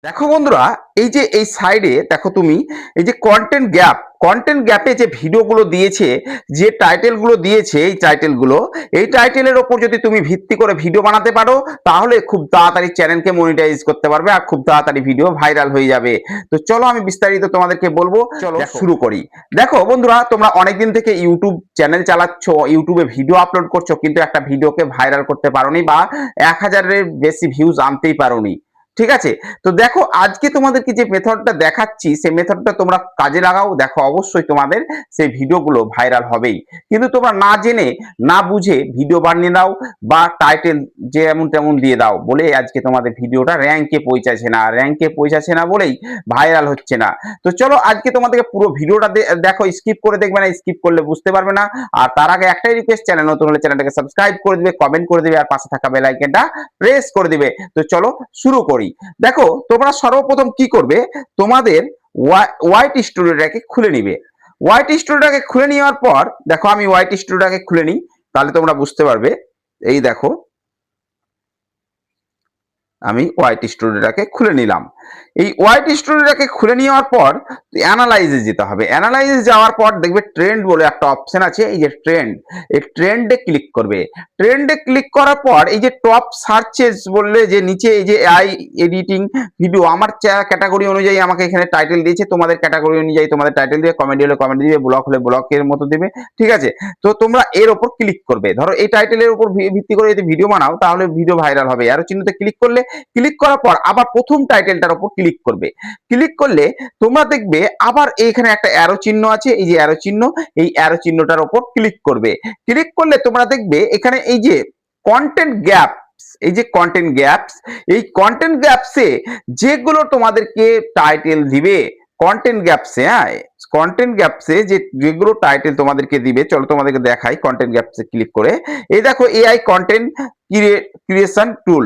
দেখো বন্ধুরা, এই যে এই সাইডে দেখো তুমি, এই যে কন্টেন্ট গ্যাপে যে ভিডিওগুলো দিয়েছে, যে টাইটেলগুলো দিয়েছে, এই টাইটেলের ওপর যদি তুমি ভিত্তি করে ভিডিও বানাতে পারো, তাহলে খুব তাড়াতাড়ি চ্যানেলকে মনিটাইজ করতে পারবে আর খুব তাড়াতাড়ি ভিডিও ভাইরাল হয়ে যাবে। তো চলো আমি বিস্তারিত তোমাদেরকে বলবো, চলো শুরু করি। দেখো বন্ধুরা, তোমরা অনেকদিন থেকে ইউটিউব চ্যানেল চালাচ্ছ, ইউটিউবে ভিডিও আপলোড করছো, কিন্তু একটা ভিডিওকে ভাইরাল করতে পারোনি বা 1000-এর বেশি ভিউজ আনতেই পারোনি। ঠিক আছে, তো দেখো আজকে তোমাদেরকে যে মেথডটা দেখাচ্ছি, সেই মেথডটা তোমরা কাজে লাগাও, দেখো অবশ্যই তোমাদের সেই ভিডিওগুলো ভাইরাল হবেই। কিন্তু তোমরা না জেনে না বুঝে ভিডিও বানিয়ে দাও বা টাইটেল যে এমন তেমন দিয়ে দাও বলে আজকে তোমাদের ভিডিওটা র্যাঙ্কে পৌঁছাচ্ছে না বলেই ভাইরাল হচ্ছে না। তো চলো আজকে তোমাদেরকে পুরো ভিডিওটা দেখো, স্কিপ করে দেখবে না, স্কিপ করলে বুঝতে পারবে না। আর তার আগে একটাই রিকোয়েস্ট, চ্যানেল নতুন হলে চ্যানেলটাকে সাবস্ক্রাইব করে দিবে, কমেন্ট করে দিবে আর পাশে থাকা বেল আইকনটা প্রেস করে দিবে। তো চলো শুরু করি। দেখো তোমরা সর্বপ্রথম কি করবে, তোমাদের ওয়াইট স্টুডিওটাকে খুলে নিবে। ওয়াইট স্টুডিওটাকে খুলে নেওয়ার পর দেখো, আমি ওয়াইট স্টুডিওটাকে খুলে নিই, তাহলে তোমরা বুঝতে পারবে। এই দেখো, আমি ওয়াইট স্টুডিওটাকে খুলে নিলাম। এই ওয়াইট স্টুডিওটাকে খুলে নেওয়ার পর অ্যানালাইজে যেতে হবে। অ্যানালাইজে যাওয়ার পর দেখবে ট্রেন্ড বলে একটা অপশন আছে, এই যে ট্রেন্ড, এই ট্রেন্ডে ক্লিক করবে। ট্রেন্ডে ক্লিক করার পর এই যে টপ সার্চেস বললে যে নিচে এই যে আই এডিটিং ভিডিও, আমার ক্যাটাগরি অনুযায়ী আমাকে এখানে টাইটেল দিয়েছে, তোমাদের ক্যাটাগরি অনুযায়ী তোমাদের টাইটেল দিবে, কমেডি হলে কমেডি দিবে, ব্লগ হলে ব্লগের মতো দিবে। ঠিক আছে, তো তোমরা এর উপর ক্লিক করবে। ধরো এই টাইটেলের উপর ভিত্তি করে যদি ভিডিও বানাও, তাহলে ভিডিও ভাইরাল হবে। অ্যারো চিহ্নতে ক্লিক করলে, ক্লিক করার পর আবার প্রথম টাইটেলটার উপর ক্লিক করবে। ক্লিক করলে তোমরা দেখবে আবার এইখানে একটা অ্যারো চিহ্ন আছে, এই যে অ্যারো চিহ্ন, এই অ্যারো চিহ্নটার উপর ক্লিক করবে। ক্লিক করলে তোমরা দেখবে এখানে এই যে কন্টেন্ট গ্যাপ, এই যে কন্টেন্ট গ্যাপস, এই কন্টেন্ট গ্যাপসে যেগুলো তোমাদেরকে টাইটেল দিবে, কন্টেন্ট গ্যাপসে, হ্যাঁ কন্টেন্ট গ্যাপসে যেগুলো টাইটেল তোমাদেরকে দিবে, চলো তোমাদেরকে দেখাই। কন্টেন্ট গ্যাপসে ক্লিক করে এই দেখো এআই কন্টেন্ট ক্রিয়েশন টুল,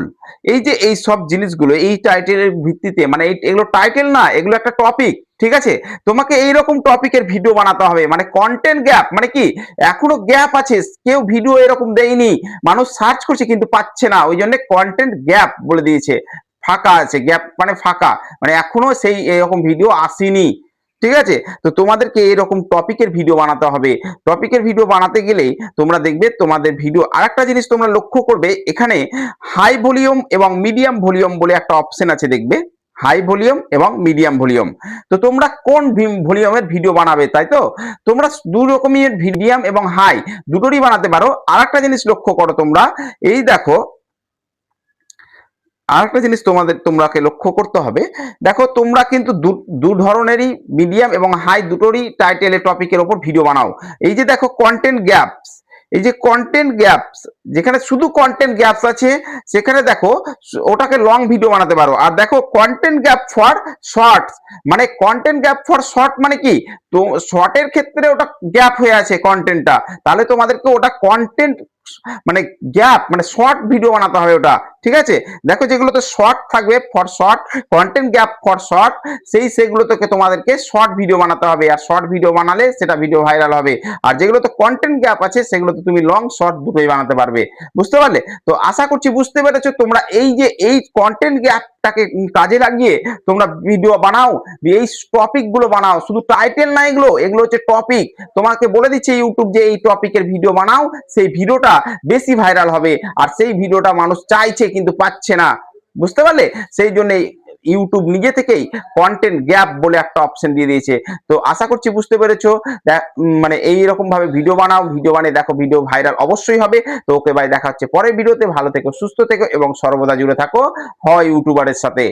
এই যে এই সব জিনিসগুলো এই টাইটেলের ভিত্তিতে, মানে এগুলো টাইটেল না, এগুলো একটা টপিক। ঠিক আছে, তোমাকে এইরকম টপিকের ভিডিও বানাতে হবে। মানে কন্টেন্ট গ্যাপ মানে কি, এখনো গ্যাপ আছে, কেউ ভিডিও এরকম দেয়নি, মানুষ সার্চ করছে কিন্তু পাচ্ছে না, ওই জন্য কন্টেন্ট গ্যাপ বলে দিয়েছে। ফাঁকা আছে, গ্যাপ মানে ফাঁকা, মানে এখনো সেই এরকম ভিডিও আসেনি। ঠিক আছে, তো তোমাদেরকে এরকম টপিকের ভিডিও বানাতে হবে। টপিকের ভিডিও বানাতে গেলেই তোমরা দেখবে তোমাদের ভিডিও, আরেকটা জিনিস তোমরা লক্ষ্য করবে, এখানে হাই ভলিউম এবং মিডিয়াম ভলিউম বলে একটা অপশন আছে, দেখবে হাই ভলিউম এবং মিডিয়াম ভলিউম। তো তোমরা কোন ভলিউমের ভিডিও বানাবে, তাই তো তোমরা দু রকমের মিডিয়াম এবং হাই দুটোরই বানাতে পারো। আরেকটা জিনিস লক্ষ্য করো তোমরা, এই দেখো আরেকটা জিনিস তোমরাকে লক্ষ্য করতে হবে। দেখো তোমরা কিন্তু দু ধরনেরই মিডিয়াম এবং হাই দুটোরই টাইটেলের টপিকের ওপর ভিডিও বানাও। এই যে দেখো কন্টেন্ট গ্যাপস, এই যে কন্টেন্ট গ্যাপস, যেখানে শুধু কন্টেন্ট গ্যাপস আছে সেখানে দেখো ওটাকে লং ভিডিও বানাতে পারো। আর দেখো কন্টেন্ট গ্যাপ ফর শর্টস, মানে কন্টেন্ট গ্যাপ ফর শর্ট মানে কি, তো শর্টের ক্ষেত্রে ওটা গ্যাপ হয়ে আছে কন্টেন্টটা, তাহলে তোমাদেরকে ওটা কন্টেন্ট মানে গ্যাপ মানে শর্ট ভিডিও বানাতে হবে ওটা। ঠিক আছে, দেখো যেগুলোতে শর্ট থাকবে for short, content gap for short, সেগুলো থেকে তোমাদেরকে শর্ট ভিডিও বানাতে হবে। আর শর্ট ভিডিও বানালে সেটা ভিডিও ভাইরাল হবে। আর যেগুলোতে কন্টেন্ট গ্যাপ আছে সেগুলোতে তুমি লং শর্ট দুটোই বানাতে পারবে। বুঝতে পারলে? তো আশা করছি বুঝতে পেরেছো তোমরা। এই যে এই কন্টেন্ট গ্যাপটাকে কাজে লাগিয়ে তোমরা ভিডিও বানাও, এই টপিক গুলো বানাও, শুধু টাইটেল না, এগুলো এগুলো হচ্ছে টপিক। তোমাকে বলে দিচ্ছে ইউটিউব যে এই টপিকের ভিডিও বানাও, সেই ভিডিওটা বেশি ভাইরাল হবে। আর সেই ভিডিওটা মানুষ চাইছে কিন্তু পাচ্ছে না। বুঝতে পারলে? সেই জন্য ইউটিউব নিজে থেকেই কন্টেন্ট গ্যাপ বলে একটা অপশন দিয়ে দিয়েছে। তো আশা করছি বুঝতে পেরেছো। মানে এইরকম ভাবে ভিডিও বানাও, ভিডিও বানিয়ে দেখো ভিডিও ভাইরাল অবশ্যই হবে। তো ওকে ভাই, দেখা হচ্ছে পরের ভিডিওতে। ভালো থেকো, সুস্থ থেকো এবং সর্বদা জুড়ে থাকো হয় ইউটিউবারের সাথে।